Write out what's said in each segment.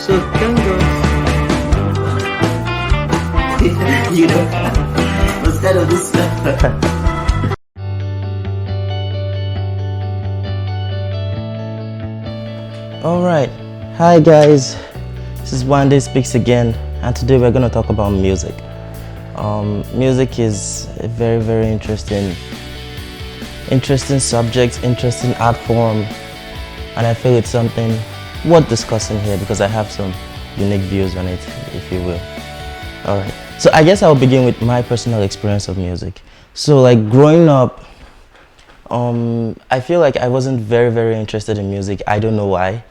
So thank God. You know, what's kind of this stuff? Alright, hi guys, this is One Day Speaks again, and today we're going to talk about music. Music is a very, very interesting subject, interesting art form, and I feel it's something worth discussing here because I have some unique views on it, if you will. Alright, so I guess I'll begin with my personal experience of music. So like growing up, I feel like I wasn't very, very interested in music. I don't know why.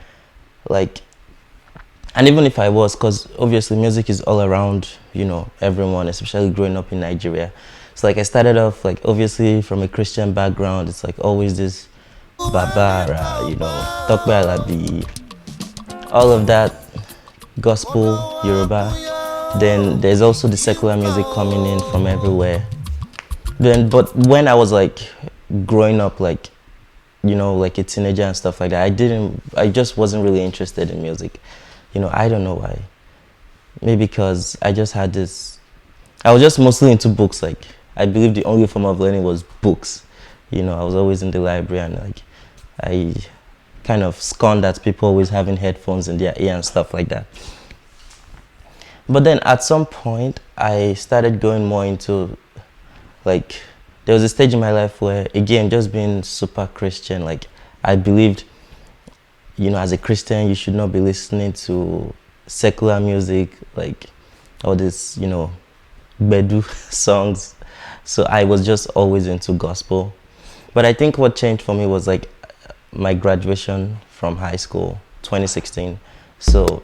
Like, and even if I was, because obviously music is all around, you know, everyone, especially growing up in Nigeria. So like I started off like obviously from a Christian background. It's like always this Babara, you know, Tokbe Alabi, all of that, gospel, Yoruba. Then there's also the secular music coming in from everywhere. But when I was like growing up, like, you know, like a teenager and stuff like that, I just wasn't really interested in music. You know, I don't know why. Maybe because I just had this, I was just mostly into books. Like, I believe the only form of learning was books. You know, I was always in the library and like, I kind of scorned at people always having headphones in their ear and stuff like that. But then at some point, I started going more into like, there was a stage in my life where, again, just being super Christian, like I believed, you know, as a Christian, you should not be listening to secular music, like all this, you know, Bedu songs. So I was just always into gospel. But I think what changed for me was like my graduation from high school, 2016. So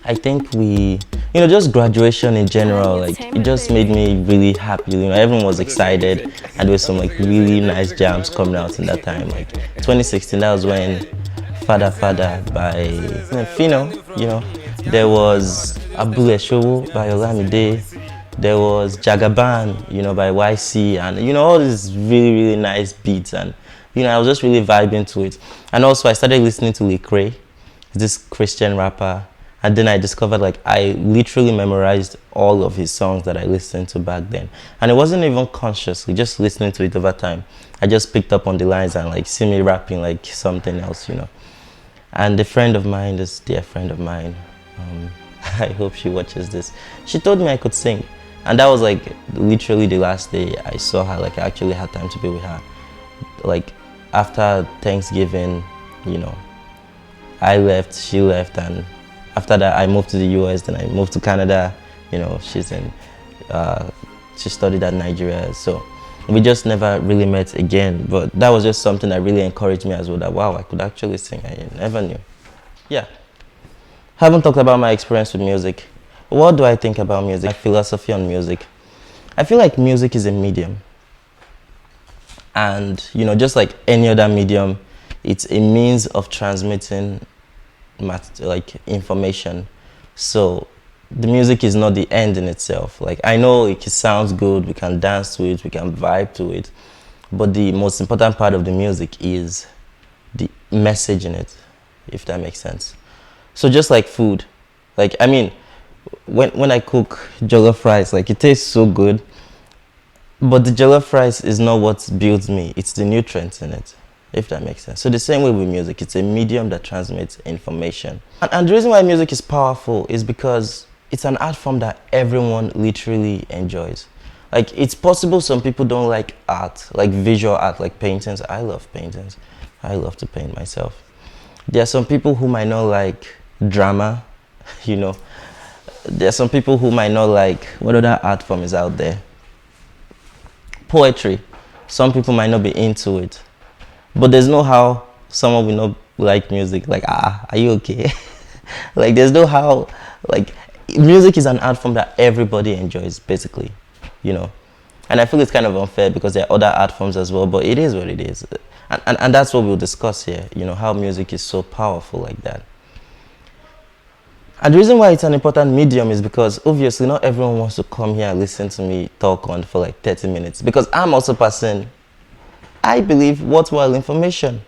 I think you know, just graduation in general, like it just made me really happy. You know, everyone was excited, and there was some like really nice jams coming out in that time. Like 2016, that was when Fada Fada by Fino, you know, there was Abule Showo by Olamide, there was Jagaban, you know, by YC, and you know, all these really, really nice beats, and you know, I was just really vibing to it. And also I started listening to Lecrae, this Christian rapper. And then I discovered like I literally memorized all of his songs that I listened to back then. And it wasn't even consciously, just listening to it over time. I just picked up on the lines and like see me rapping like something else, you know. And a friend of mine, this dear friend of mine, I hope she watches this, she told me I could sing. And that was like literally the last day I saw her, like I actually had time to be with her. Like after Thanksgiving, you know, I left, she left, and after that, I moved to the US, then I moved to Canada. You know, she studied at Nigeria. So we just never really met again. But that was just something that really encouraged me as well, that wow, I could actually sing. I never knew. Yeah. Haven't talked about my experience with music. What do I think about music? My philosophy on music. I feel like music is a medium. And, you know, just like any other medium, it's a means of transmitting like information. So the music is not the end in itself. Like I know it sounds good, we can dance to it, we can vibe to it, but the most important part of the music is the message in it, if that makes sense. So just like food, like I mean, when I cook jollof rice, like it tastes so good, but the jollof rice is not what builds me, it's the nutrients in it, if that makes sense. So the same way with music, it's a medium that transmits information. And the reason why music is powerful is because it's an art form that everyone literally enjoys. Like it's possible some people don't like art, like visual art, like paintings. I love paintings. I love to paint myself. There are some people who might not like drama, you know. There are some people who might not like, what other art form is out there? Poetry. Some people might not be into it. But there's no how someone will not like music. Like, are you okay? Like, there's no how, like, music is an art form that everybody enjoys, basically, you know. And I feel it's kind of unfair because there are other art forms as well, but it is what it is. And that's what we'll discuss here, you know, how music is so powerful like that. And the reason why it's an important medium is because obviously not everyone wants to come here and listen to me talk on for like 30 minutes. Because I'm also a person, I believe, worthwhile information.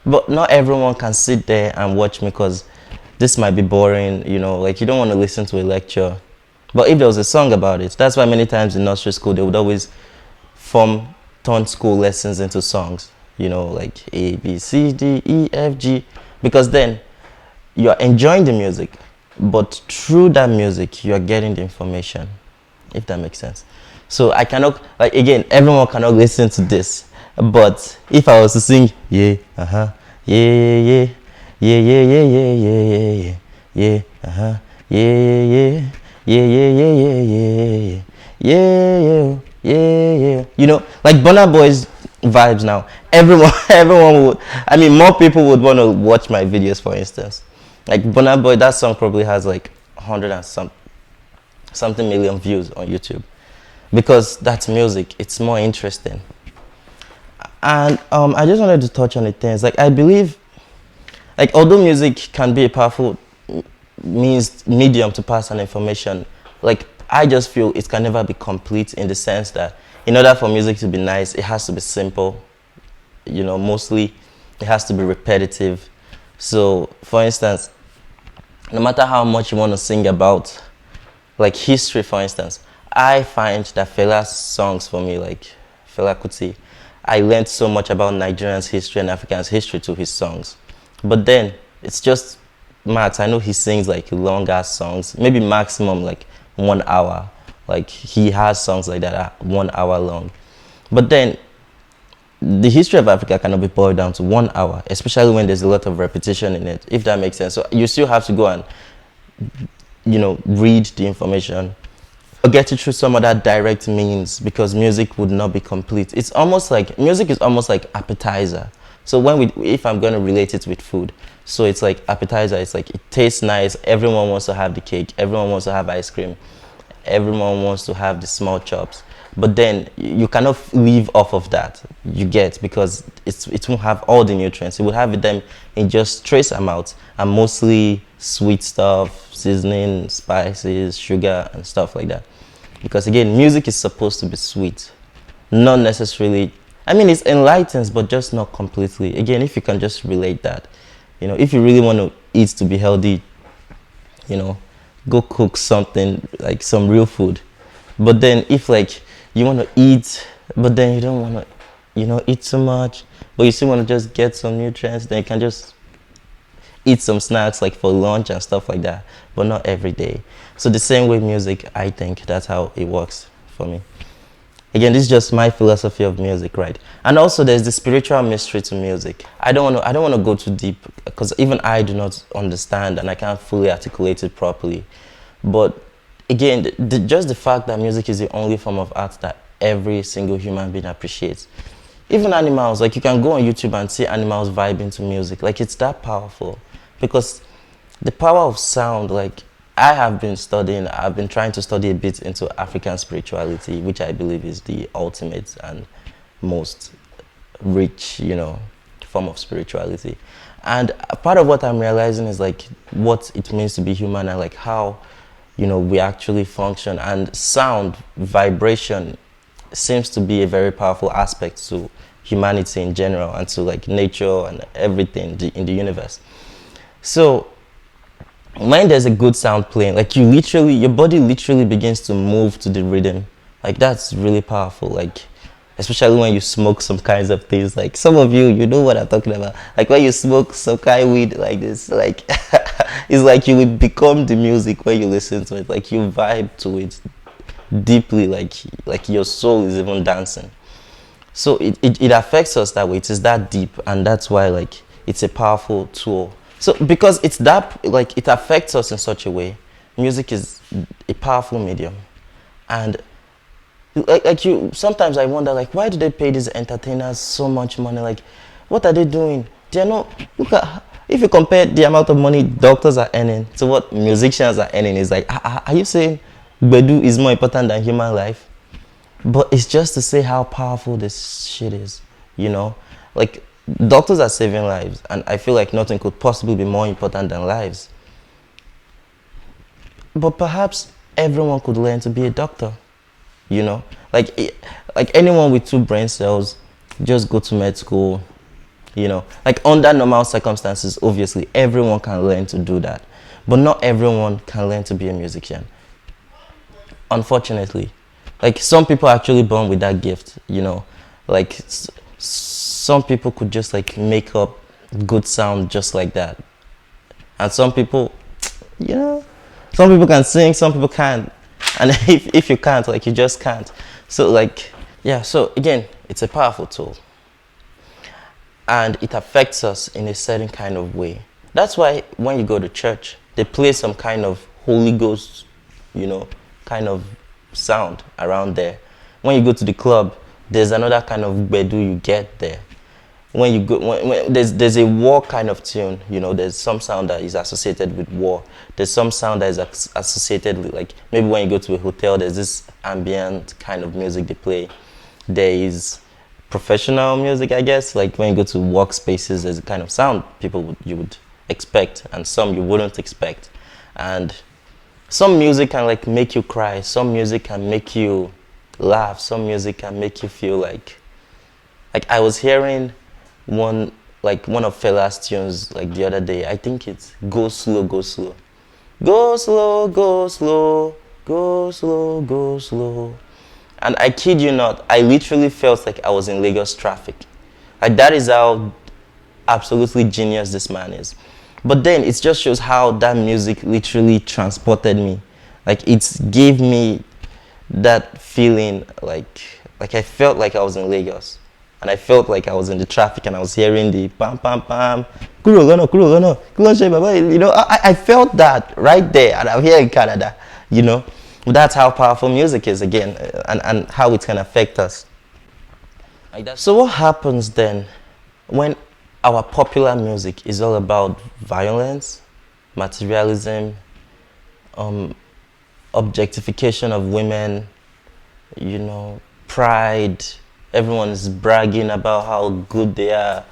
But not everyone can sit there and watch me because this might be boring, you know, like you don't want to listen to a lecture. But if there was a song about it, that's why many times in nursery school they would always turn school lessons into songs, you know, like A, B, C, D, E, F, G, because then you're enjoying the music, but through that music you're getting the information, if that makes sense. So I cannot, like, again, everyone cannot listen to this, but if I was to sing yeah, yeah, yeah, yeah, yeah, yeah, yeah, yeah, yeah, yeah, yeah, yeah, yeah, yeah, yeah, yeah, yeah, you know, like Burna Boy's vibes now. Everyone, everyone would, I mean, more people would want to watch my videos, for instance. Like Burna Boy, that song probably has like 100 and something million views on YouTube, because that's music. It's more interesting. And I just wanted to touch on the things, like I believe, like although music can be a powerful medium to pass on information, like I just feel it can never be complete, in the sense that in order for music to be nice, it has to be simple, you know, mostly it has to be repetitive. So for instance, no matter how much you want to sing about like history, for instance, I find that Fela's songs, for me, like Fela Kuti, I learned so much about Nigerians' history and Africans' history to his songs. But then it's just max. I know he sings like long ass songs, maybe maximum like 1 hour. Like he has songs like that are 1 hour long. But then the history of Africa cannot be boiled down to 1 hour, especially when there's a lot of repetition in it, if that makes sense. So you still have to go and, you know, read the information or get it through some other direct means, because music would not be complete. It's almost like, music is almost like appetizer. So if I'm going to relate it with food, so it's like appetizer, it's like it tastes nice, everyone wants to have the cake, everyone wants to have ice cream, everyone wants to have the small chops. But then you cannot live off of that, you get, because it won't have all the nutrients. It will have them in just trace amounts, and mostly sweet stuff, seasoning, spices, sugar, and stuff like that. Because again, music is supposed to be sweet, not necessarily, I mean, it enlightens, but just not completely. Again, if you can just relate that, you know, if you really want to eat to be healthy, you know, go cook something, like some real food. But then if like you want to eat, but then you don't want to, you know, eat too much, but you still want to just get some nutrients, then you can just eat some snacks like for lunch and stuff like that, but not every day. So the same way music, I think that's how it works for me. Again, this is just my philosophy of music, right? And also there's the spiritual mystery to music. I don't want to go too deep, because even I do not understand and I can't fully articulate it properly. But again, just the fact that music is the only form of art that every single human being appreciates. Even animals, like you can go on YouTube and see animals vibing to music. Like it's that powerful, because the power of sound, like I've been trying to study a bit into African spirituality, which I believe is the ultimate and most rich, you know, form of spirituality. And part of what I'm realizing is like what it means to be human, and like how, you know, we actually function. And sound, vibration seems to be a very powerful aspect to humanity in general, and to like nature and everything in the universe. So when there's a good sound playing, like your body literally begins to move to the rhythm. Like that's really powerful. Like especially when you smoke some kinds of things, like some of you know what I'm talking about. Like when you smoke some kind of weed like this, like it's like you will become the music when you listen to it. Like you vibe to it deeply, like your soul is even dancing. So it affects us that way. It is that deep, and that's why like it's a powerful tool. So because it's that, like it affects us in such a way, music is a powerful medium. And like you, sometimes I wonder, like, why do they pay these entertainers so much money? Like, what are they doing? They're not, look at, if you compare the amount of money doctors are earning to what musicians are earning, it's like, are you saying Bedu is more important than human life? But it's just to say how powerful this shit is, you know? Like, doctors are saving lives, and I feel like nothing could possibly be more important than lives. But perhaps everyone could learn to be a doctor, you know? Like anyone with 2 brain cells, just go to med school, You know, like under normal circumstances, obviously everyone can learn to do that, but not everyone can learn to be a musician. Unfortunately, like some people are actually born with that gift. You know, like some people could just like make up good sound just like that, and some people, you know, some people can sing, some people can't, and if you can't, like you just can't. So like, yeah, so again, it's a powerful tool and it affects us in a certain kind of way. That's why when you go to church, they play some kind of Holy Ghost, you know, kind of sound around there. When you go to the club, there's another kind of bedu you get there. When you go, when there's a war kind of tune, you know, there's some sound that is associated with war. There's some sound that is associated with, like, maybe when you go to a hotel, there's this ambient kind of music they play. There is professional music, I guess, like when you go to workspaces, there's a kind of sound you would expect, and some you wouldn't expect. And some music can like make you cry, some music can make you laugh, some music can make you feel like I was hearing one of Fela's tunes like the other day. I think it's Go Slow, Go Slow. Go slow, go slow, go slow, go slow. And I kid you not, I literally felt like I was in Lagos traffic. Like that is how absolutely genius this man is. But then it just shows how that music literally transported me. Like it gave me that feeling like I felt like I was in Lagos. And I felt like I was in the traffic and I was hearing the pam pam pam, you know, I felt that right there, and I'm here in Canada, you know. That's how powerful music is again, and how it can affect us. So what happens then when our popular music is all about violence, materialism, objectification of women, you know, pride? Everyone is bragging about how good they are,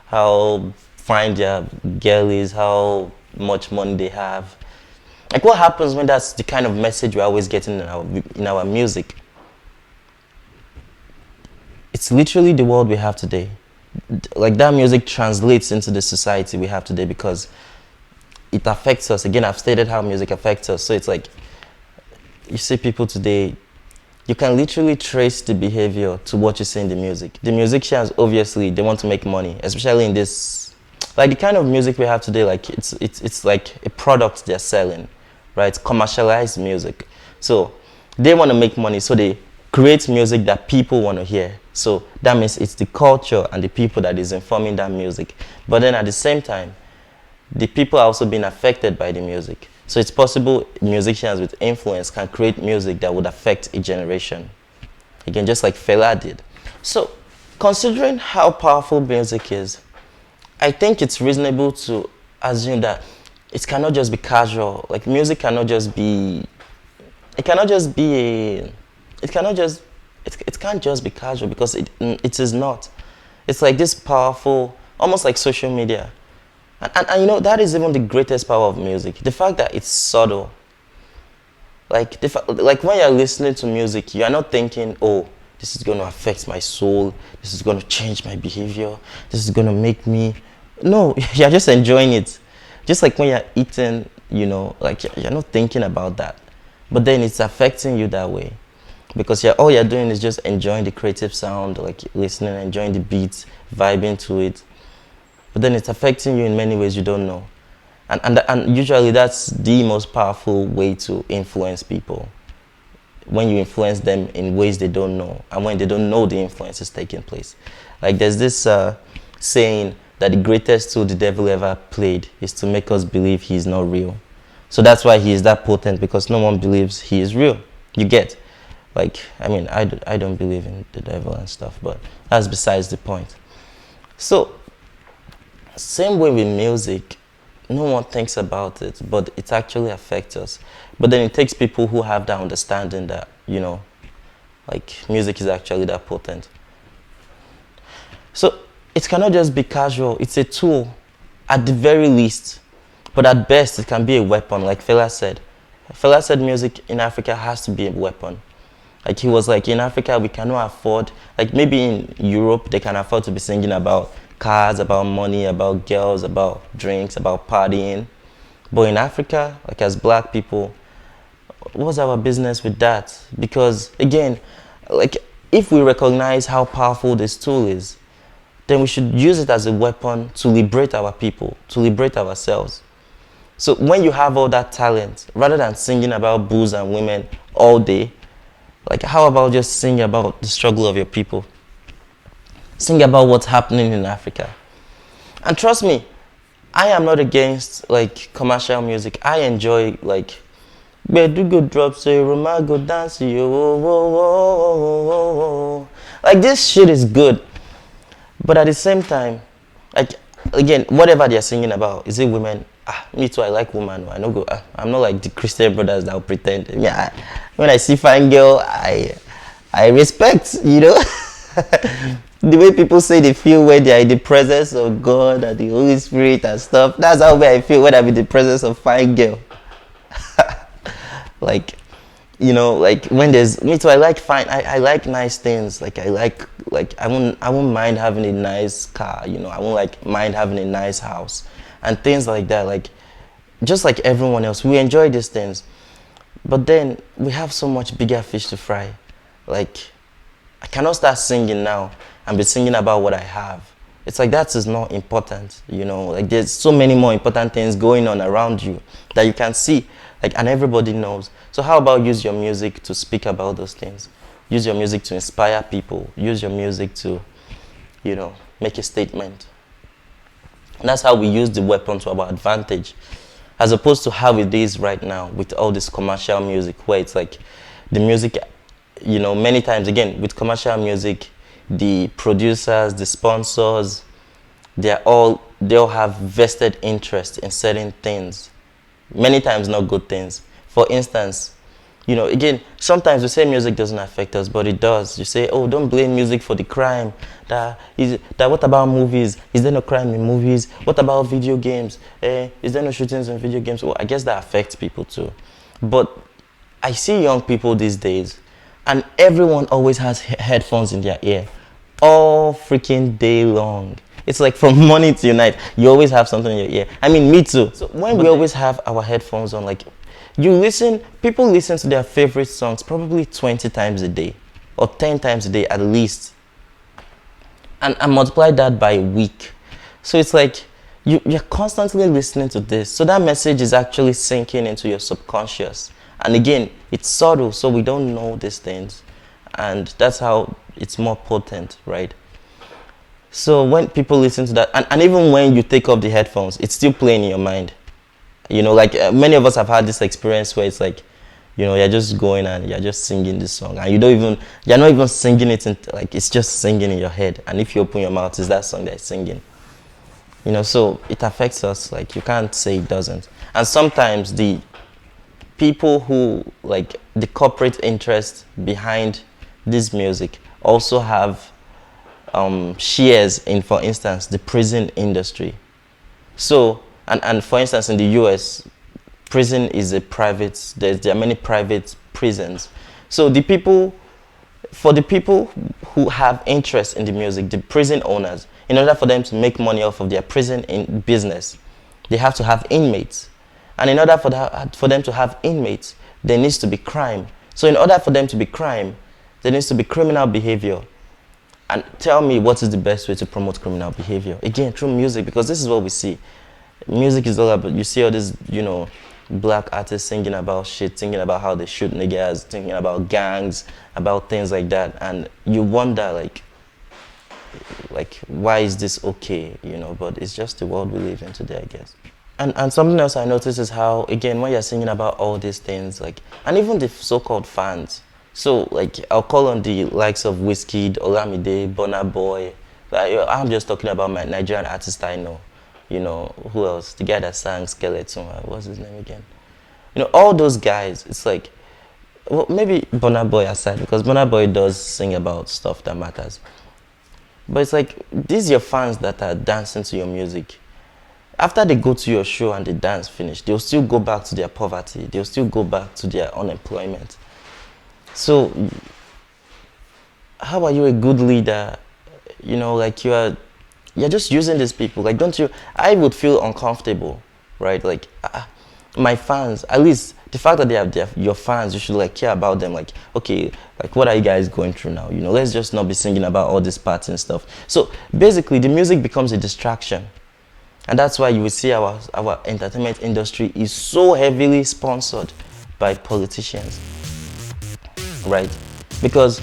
how fine their girl is, how much money they have. Like what happens when that's the kind of message we're always getting in our music? It's literally the world we have today. Like that music translates into the society we have today because it affects us. Again, I've stated how music affects us. So it's like, you see people today, you can literally trace the behavior to what you see in the music. The musicians, obviously, they want to make money, especially in this, like the kind of music we have today, like it's like a product they're selling, right? Commercialized music. So they want to make money, so they create music that people want to hear. So that means it's the culture and the people that is informing that music. But then at the same time, the people are also being affected by the music. So it's possible musicians with influence can create music that would affect a generation. Again, just like Fela did. So considering how powerful music is, I think it's reasonable to assume that it cannot just be casual. Like music cannot just be, it can't just be casual because it is not. It's like this powerful, almost like social media. And you know, that is even the greatest power of music. The fact that it's subtle. Like when you're listening to music, you are not thinking, oh, this is going to affect my soul. This is going to change my behavior. This is going to make me... No, you're just enjoying it. Just like when you're eating, you know, like you're not thinking about that. But then it's affecting you that way. Because all you're doing is just enjoying the creative sound, like listening, enjoying the beats, vibing to it. But then it's affecting you in many ways you don't know. And usually that's the most powerful way to influence people. When you influence them in ways they don't know, and when they don't know the influence is taking place. Like there's this saying that the greatest tool the devil ever played is to make us believe he is not real. So that's why he is that potent, because no one believes he is real. You get? Like, I mean, I don't believe in the devil and stuff, but that's besides the point. So, same way with music, no one thinks about it, but it actually affects us. But then it takes people who have that understanding that, you know, like music is actually that potent. So it cannot just be casual. It's a tool at the very least, but at best it can be a weapon, like Fela said. Fela said music in Africa has to be a weapon. Like he was like, in Africa we cannot afford, like maybe in Europe they can afford to be singing about cars, about money, about girls, about drinks, about partying. But in Africa, like as black people, what's our business with that? Because again, like if we recognize how powerful this tool is, then we should use it as a weapon to liberate our people, to liberate ourselves. So when you have all that talent, rather than singing about booze and women all day, like how about just sing about the struggle of your people? Sing about what's happening in Africa. And trust me, I am not against like commercial music. I enjoy like where do go drop say Roma go dance yo whoa, whoa, whoa, whoa, whoa, whoa. Like this shit is good. But at the same time, like again, whatever they're singing about, is it women? Me too, I like women. I know go. I'm not like the Christian brothers that will pretend. Yeah, when I see fine girl, I respect, you know. The way people say they feel when they are in the presence of God and the Holy Spirit and stuff. That's how I feel when I'm in the presence of fine girl. Like, you know, like when there's me too, I like fine. I like nice things. Like I won't mind having a nice car. You know, I won't like mind having a nice house and things like that. Like, just like everyone else, we enjoy these things. But then we have so much bigger fish to fry. Like, I cannot start singing now and be singing about what I have. It's like that is not important, you know. Like there's so many more important things going on around you that you can see, like, and everybody knows. So how about use your music to speak about those things? Use your music to inspire people. Use your music to, you know, make a statement. And that's how we use the weapon to our advantage, as opposed to how it is right now with all this commercial music, where it's like the music, you know, many times again with commercial music, the producers, the sponsors, they all have vested interest in certain things. Many times not good things. For instance, you know, again, sometimes we say music doesn't affect us, but it does. You say, oh, don't blame music for the crime. What about movies? Is there no crime in movies? What about video games? Is there no shootings in video games? Well, I guess that affects people too. But I see young people these days, and everyone always has headphones in their ear all freaking day long. It's like from morning to night, you always have something in your ear. I mean, me too. So when we always have our headphones on, like, people listen to their favorite songs probably 20 times a day or 10 times a day at least. And multiply that by a week. So it's like you're constantly listening to this. So that message is actually sinking into your subconscious. And again, it's subtle, so we don't know these things. And that's how it's more potent, right? So when people listen to that, and even when you take off the headphones, it's still playing in your mind. You know, like many of us have had this experience where it's like, you know, you're just going and you're just singing this song, and you're not even singing it, like it's just singing in your head. And if you open your mouth, it's that song that's singing. You know, so it affects us. Like, you can't say it doesn't. And sometimes the people who, like, the corporate interest behind this music also have shares in, for instance, the prison industry. So, and for instance, in the US, prison is a private, there are many private prisons. So for the people who have interest in the music, the prison owners, in order for them to make money off of their prison in business, they have to have inmates. And in order for them to have inmates, there needs to be crime. So in order for them to be crime, there needs to be criminal behavior. And tell me, what is the best way to promote criminal behavior? Again, through music, because this is what we see. Music is all about, you see all these, you know, black artists singing about shit, thinking about how they shoot niggas, thinking about gangs, about things like that. And you wonder, like why is this okay, you know? But it's just the world we live in today, I guess. And something else I noticed is how, again, when you're singing about all these things, like, and even the so-called fans. So, like, I'll call on the likes of Wizkid, Olamide, Burna Boy. Like, I'm just talking about my Nigerian artist I know. You know, who else? The guy that sang Skeleton. What's his name again? You know, all those guys, it's like, well, maybe Burna Boy aside, because Burna Boy does sing about stuff that matters. But it's like, these are your fans that are dancing to your music. After they go to your show and the dance finish, they'll still go back to their poverty. They'll still go back to their unemployment. So, how are you a good leader? You know, like, you are you're just using these people. Like, don't you? I would feel uncomfortable, right? Like, my fans, at least the fact that they are your fans, you should like care about them. Like, okay, like what are you guys going through now? You know, let's just not be singing about all this parts and stuff. So basically, the music becomes a distraction, and that's why you will see our entertainment industry is so heavily sponsored by politicians, right? Because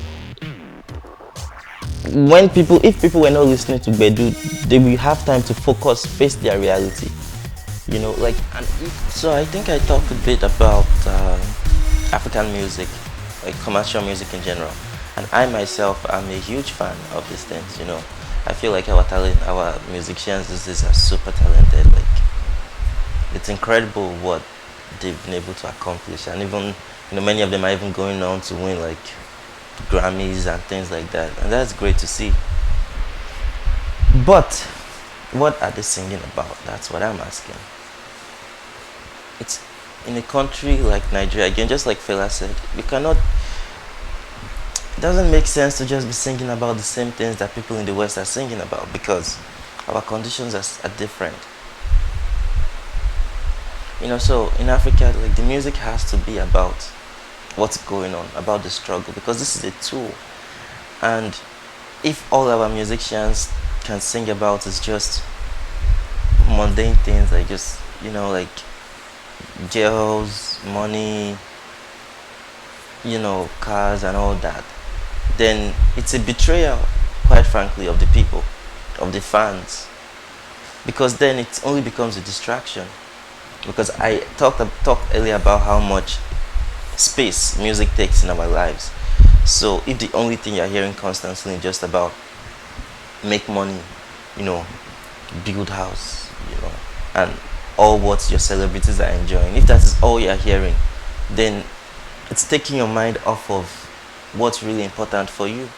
if people were not listening to Bedu, they will have time to focus, face their reality. You know, like, so I think I talked a bit about African music, like commercial music in general. And I myself am a huge fan of these things, you know. I feel like our musicians these days are super talented. Like, it's incredible what they've been able to accomplish. And even, you know, many of them are even going on to win like Grammys and things like that. And that's great to see. But what are they singing about? That's what I'm asking. It's in a country like Nigeria, again, just like Fela said, it doesn't make sense to just be singing about the same things that people in the West are singing about, because our conditions are different. You know, so in Africa, like, the music has to be about what's going on, about the struggle, because this is a tool. And if all our musicians can sing about is just mundane things, like just, you know, like girls, money, you know, cars and all that, then it's a betrayal, quite frankly, of the people, of the fans, because then it only becomes a distraction. Because I talked earlier about how much space music takes in our lives. So if the only thing you're hearing constantly is just about make money, you know, build house, you know, and all what your celebrities are enjoying, if that is all you're hearing, then it's taking your mind off of what's really important for you.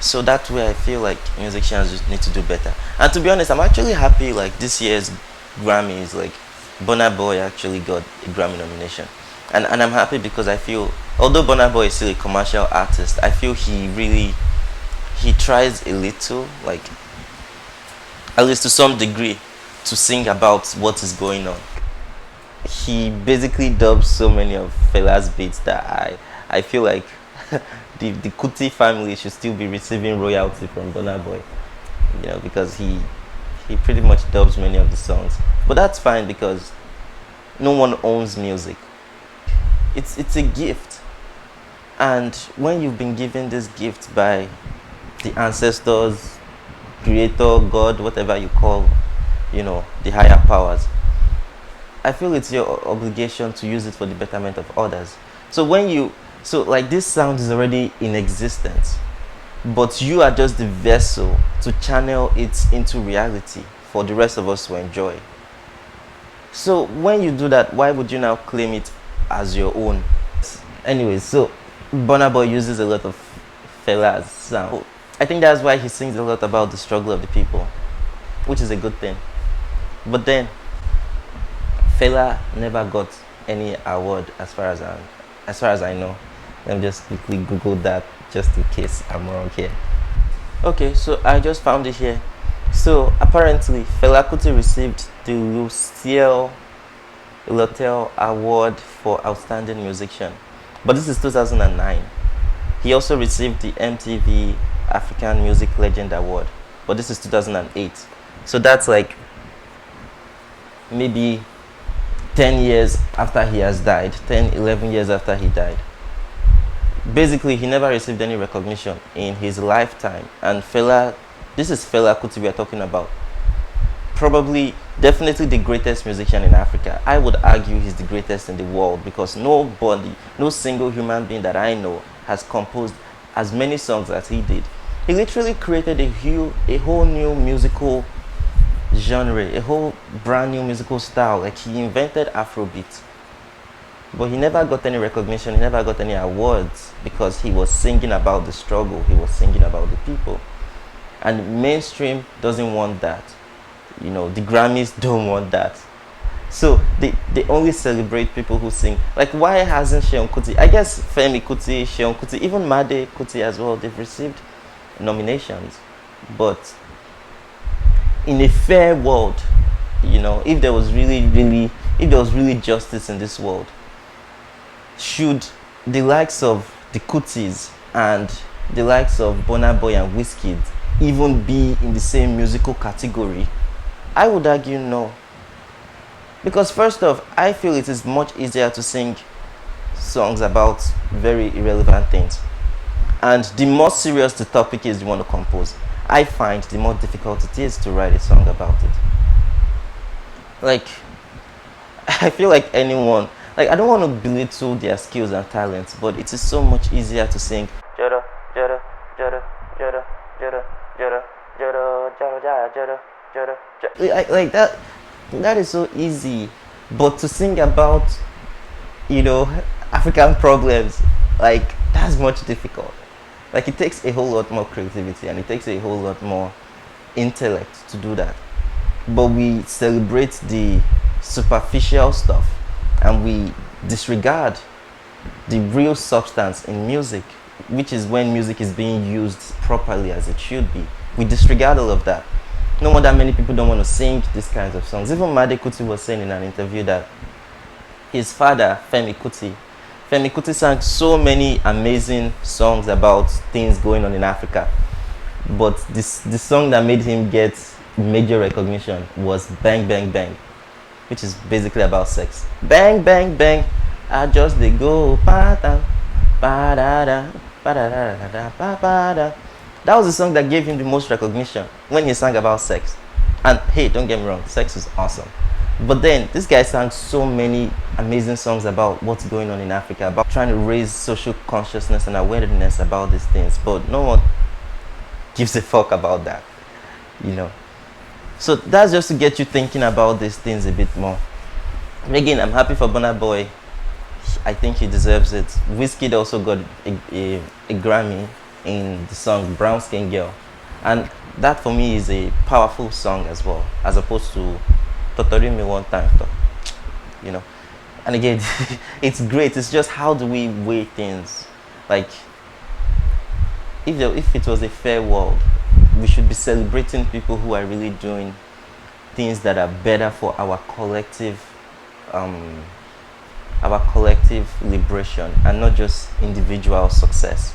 So that's where I feel like musicians just need to do better. And to be honest, I'm actually happy, like, this year's Grammys, like, Burna Boy actually got a Grammy nomination. And I'm happy because I feel, although Burna Boy is still a commercial artist, I feel he tries a little, like, at least to some degree, to sing about what is going on. He basically dubs so many of Fela's beats that I feel like the Kuti family should still be receiving royalty from Burna Boy, you know, because he pretty much dubs many of the songs. But that's fine, because no one owns music. It's a gift, and when you've been given this gift by the ancestors, creator, God, whatever you call, you know, the higher powers, I feel it's your obligation to use it for the betterment of others. So like, this sound is already in existence, but you are just the vessel to channel it into reality for the rest of us to enjoy. So when you do that, why would you now claim it as your own? Anyways, so Burna Boy uses a lot of Fela's sound. I think that's why he sings a lot about the struggle of the people, which is a good thing. But then Fela never got any award, as far as I know. Let me just quickly Google that, just in case I'm wrong here. Okay, so I just found it here. So apparently Fela Kuti received the Lucille Lottel Award for Outstanding Musician, but this is 2009. He also received the MTV African Music Legend Award, but this is 2008. So that's like maybe 10 years after he has died, 10, 11 years after he died. Basically, he never received any recognition in his lifetime. And Fela, this is Fela Kuti we are talking about. Probably, definitely the greatest musician in Africa. I would argue he's the greatest in the world, because nobody, no single human being that I know has composed as many songs as he did. He literally created a whole new musical genre, a whole brand new musical style. Like, he invented Afrobeat. But he never got any recognition, he never got any awards, because he was singing about the struggle, he was singing about the people. And mainstream doesn't want that. You know, the Grammys don't want that. So they only celebrate people who sing. Like, why hasn't Seun Kuti, I guess Femi Kuti, Seun Kuti, even Made Kuti as well, they've received nominations. But in a fair world, if there was really justice in this world, should the likes of the Kutis and the likes of Burna Boy and Wizkid even be in the same musical category? I would argue no. Because first off, I feel it is much easier to sing songs about very irrelevant things. And the more serious the topic is you want to compose, I find the more difficult it is to write a song about it. Like, I feel like anyone, like I don't want to belittle their skills and talents, but it is so much easier to sing jada jada jada jada jada jada jada jada jada jada like that. That is so easy, but to sing about African problems, like that's much difficult. Like it takes a whole lot more creativity and it takes a whole lot more intellect to do that. But we celebrate the superficial stuff and we disregard the real substance in music, which is when music is being used properly as it should be. We disregard all of that. No wonder many people don't want to sing these kinds of songs. Even Made Kuti was saying in an interview that his father, Femi Kuti sang so many amazing songs about things going on in Africa. But the song that made him get major recognition was Bang Bang Bang, which is basically about sex. Bang Bang Bang, I just they go pa-da, pa-da-da, pa-da-da-da-da, pa-da. That was the song that gave him the most recognition when he sang about sex. And hey, don't get me wrong, sex is awesome. But then this guy sang so many amazing songs about what's going on in Africa, about trying to raise social consciousness and awareness about these things. But no one gives a fuck about that, So that's just to get you thinking about these things a bit more. Again, I'm happy for Burna Boy. I think he deserves it. Wizkid also got a Grammy in the song Brown Skin Girl. And that for me is a powerful song as well, as opposed to Totori Me One Time, And again, it's great. It's just how do we weigh things? Like, if it was a fair world, we should be celebrating people who are really doing things that are better for our collective liberation and not just individual success.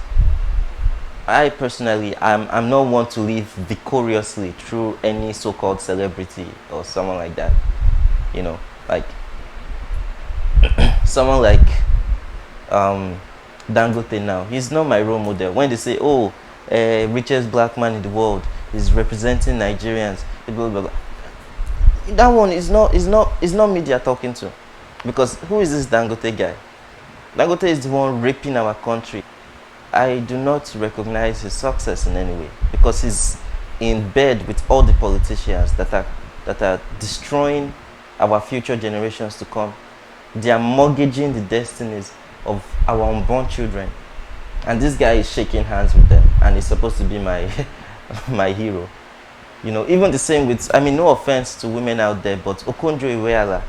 I personally, I'm not one to live vicariously through any so-called celebrity or someone like that. Like someone like Dangote now. He's not my role model. When they say, "Oh, richest black man in the world is representing Nigerians," blah, blah, blah. That one is not media talking to, because who is this Dangote guy? Dangote is the one raping our country. I do not recognize his success in any way because he's in bed with all the politicians that are destroying our future generations to come. They are mortgaging the destinies of our unborn children, and this guy is shaking hands with them, and he's supposed to be my my hero. Even the same with, no offense to women out there, but Okonjo-Iweala.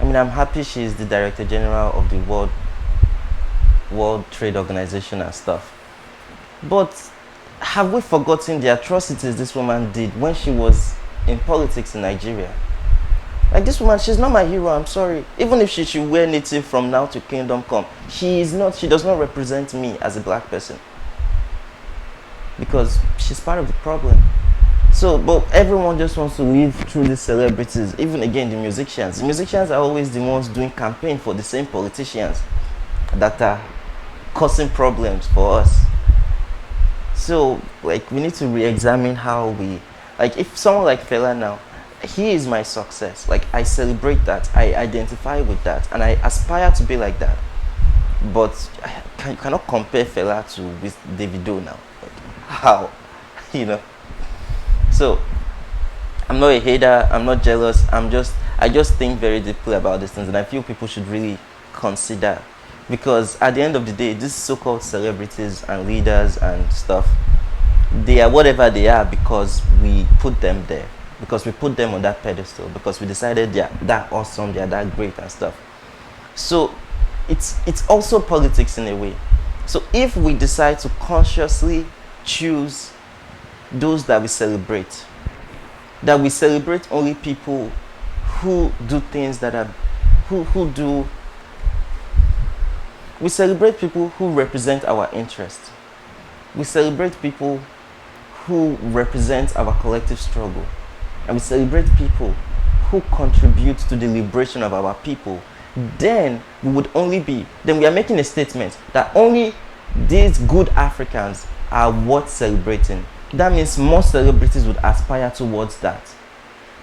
I'm happy she's the Director General of the World Trade Organization and stuff. But have we forgotten the atrocities this woman did when she was in politics in Nigeria? Like this woman, she's not my hero, I'm sorry. Even if she should wear native from now to kingdom come, she does not represent me as a black person. Because she's part of the problem. So, but everyone just wants to live through these celebrities, even again the musicians. The musicians are always the ones doing campaign for the same politicians that are causing problems for us. So, like, we need to re-examine how we, like, if someone like Fela now, he is my success. Like, I celebrate that, I identify with that, and I aspire to be like that. But you cannot compare Fela with Davido now. Like, how? So, I'm not a hater, I'm not jealous, I just think very deeply about these things, and I feel people should really consider. Because at the end of the day, these so-called celebrities and leaders and stuff, they are whatever they are because we put them there. Because we put them on that pedestal. Because we decided they're that awesome, they're that great and stuff. So it's also politics in a way. So if we decide to consciously choose those that we celebrate. That we celebrate only people who do things that are, who do, we celebrate people who represent our interests. We celebrate people who represent our collective struggle. And we celebrate people who contribute to the liberation of our people. Then we would only be, then we are making a statement that only these good Africans are worth celebrating. That means more celebrities would aspire towards that.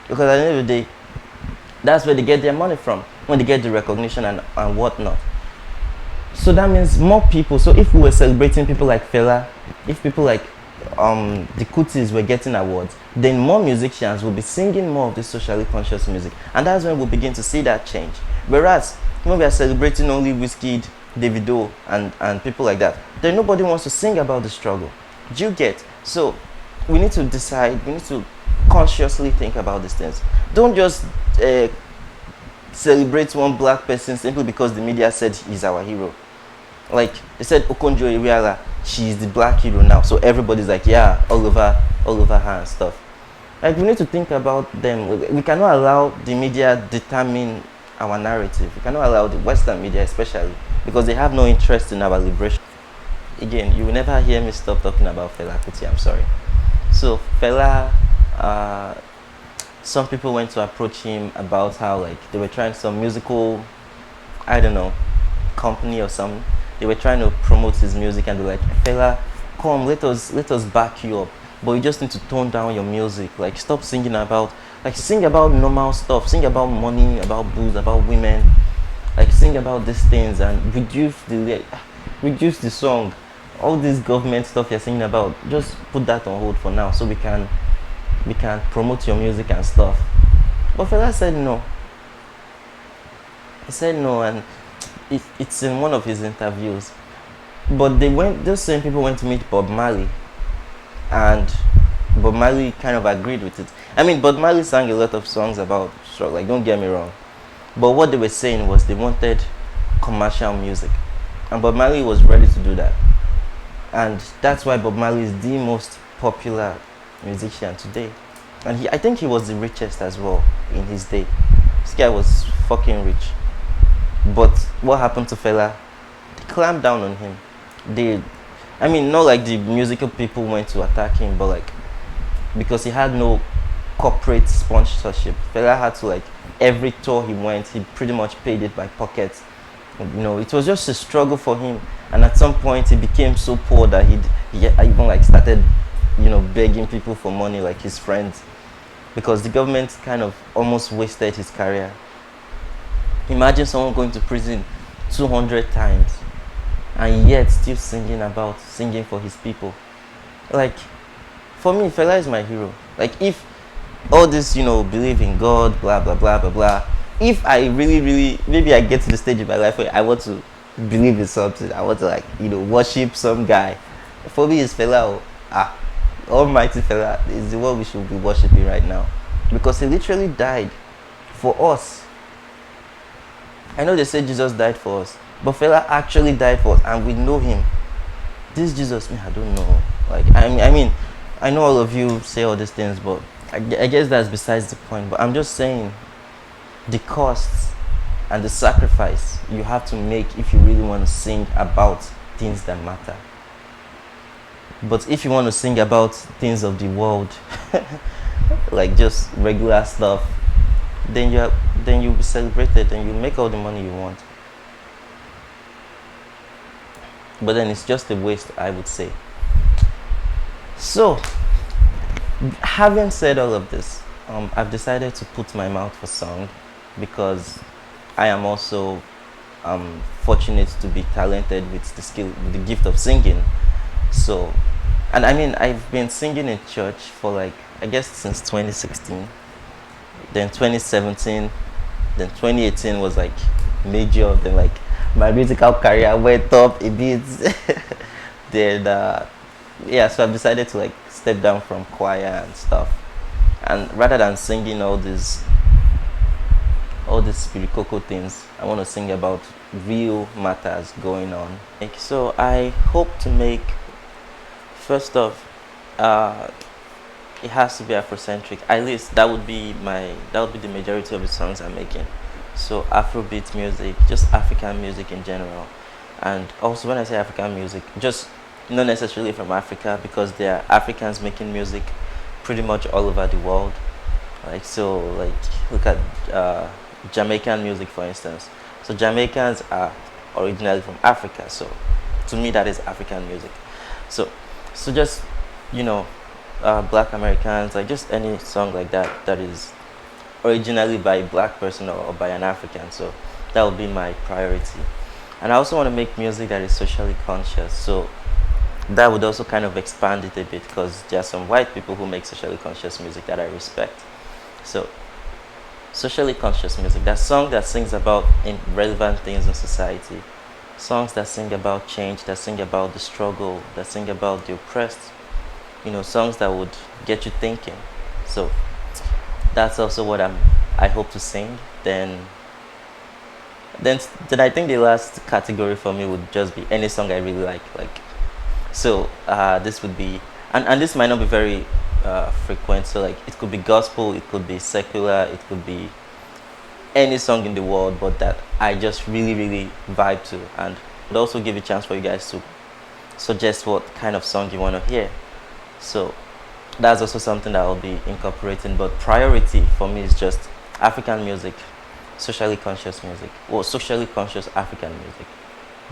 Because at the end of the day, that's where they get their money from, when they get the recognition and whatnot. So that means more people. So if we were celebrating people like Fela, if people like the Kutis were getting awards, then more musicians will be singing more of this socially conscious music. And that's when we'll begin to see that change. Whereas when we are celebrating only Wizkid, Davido, and people like that, then nobody wants to sing about the struggle. Do you get? So we need to decide, we need to consciously think about these things. Don't just celebrate one black person simply because the media said he's our hero. Like they said Okonjo-Iweala, she's the black hero now, so everybody's like, yeah, all over her and stuff. Like we need to think about them. We cannot allow the media determine our narrative. We cannot allow the Western media especially, because they have no interest in our liberation. Again, you will never hear me stop talking about Fela Kuti, I'm sorry. So Fela, some people went to approach him about how like they were trying some musical, I don't know, company or something. They were trying to promote his music and they're like, Fela, come, let us back you up. But you just need to tone down your music. Like stop singing about, like sing about normal stuff. Sing about money, about booze, about women. Like sing about these things and reduce the song. All this government stuff you're singing about, just put that on hold for now so we can promote your music and stuff. But Fela said no. He said no, and it's in one of his interviews. But those same people went to meet Bob Marley, and Bob Marley kind of agreed with it. I mean, Bob Marley sang a lot of songs about struggle, like don't get me wrong. But what they were saying was they wanted commercial music. And Bob Marley was ready to do that. And that's why Bob Marley is the most popular musician today. And I think he was the richest as well in his day. This guy was fucking rich. But what happened to Fela? They clamped down on him. Not like the musical people went to attack him, but like because he had no corporate sponsorship. Fela had to, like, every tour he went, he pretty much paid it by pocket. It was just a struggle for him. And at some point he became so poor that he even like started, begging people for money, like his friends, because the government kind of almost wasted his career. Imagine someone going to prison 200 times and yet still singing for his people. Like, for me, Fela is my hero. Like, if all this, believe in God, blah, blah, blah, blah, blah, if I really, really, maybe I get to the stage in my life where I want to believe in something, I want to, worship some guy. For me, it's Fela. Almighty Fela is the one we should be worshiping right now, because he literally died for us. I know they say Jesus died for us, but Fela actually died for us, and we know him. This Jesus, I don't know. Like, I know all of you say all these things, but I guess that's besides the point. But I'm just saying, the costs and the sacrifice you have to make if you really want to sing about things that matter. But if you want to sing about things of the world, like just regular stuff, then you'll be celebrated and you'll make all the money you want. But then it's just a waste, I would say. So, having said all of this, I've decided to put my mouth for song, because I am also fortunate to be talented with the gift of singing. So, and I've been singing in church for I guess since 2016. Then 2017, then 2018 was major. Then my musical career went up a bit. Then so I've decided to step down from choir and stuff, and rather than singing all these spiritual things, I want to sing about real matters going on. So I hope to make, first off, it has to be Afrocentric. At least that would be the majority of the songs I'm making. So Afrobeat music, just African music in general. And also when I say African music, just not necessarily from Africa, because there are Africans making music pretty much all over the world. Like, so like look at Jamaican music, for instance. So Jamaicans are originally from Africa, so to me that is African music. So just, you know, Black Americans, like just any song like that that is originally by a black person or by an African. So that would be my priority. And I also want to make music that is socially conscious. So that would also kind of expand it a bit, because there are some white people who make socially conscious music that I respect. So socially conscious music, that song that sings about relevant things in society, songs that sing about change, that sing about the struggle, that sing about the oppressed, you know, songs that would get you thinking. So that's also what I hope to sing. Then I think the last category for me would just be any song I really like. So this would be, and this might not be very frequent. So like it could be gospel, it could be secular, it could be any song in the world, but that I just really vibe to. And it would also give a chance for you guys to suggest what kind of song you want to hear. So that's also something that I'll be incorporating. But priority for me is just African music, socially conscious music, or socially conscious African music,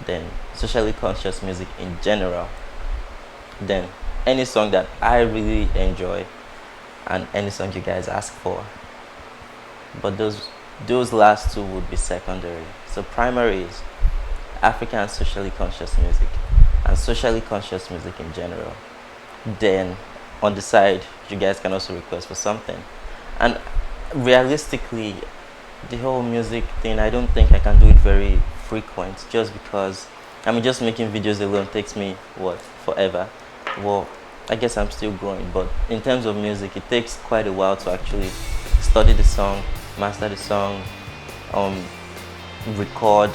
then socially conscious music in general, then any song that I really enjoy, and any song you guys ask for. But those last two would be secondary. So primary is African socially conscious music and socially conscious music in general. Then on the side, you guys can also request for something. And realistically, the whole music thing, I don't think I can do it very frequent, just because just making videos alone takes me forever. Well, I guess I'm still growing, but in terms of music, it takes quite a while to actually study the song, master the song, record.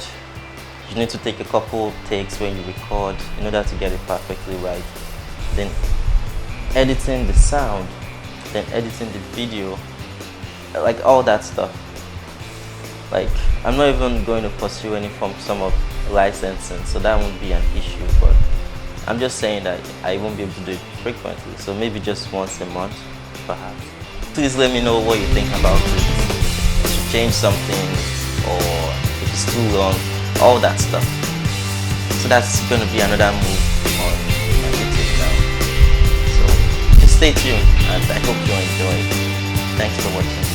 You need to take a couple takes when you record in order to get it perfectly right. Then editing the sound, then editing the video, like all that stuff. Like, I'm not even going to pursue any form of licensing, so that won't be an issue. But I'm just saying that I won't be able to do it frequently, so maybe just once a month, perhaps. Please let me know what you think about it. Should change something, or if it's too long, all that stuff. So that's going to be another move on my YouTube now. So just stay tuned, and I hope you enjoy. Thanks for watching.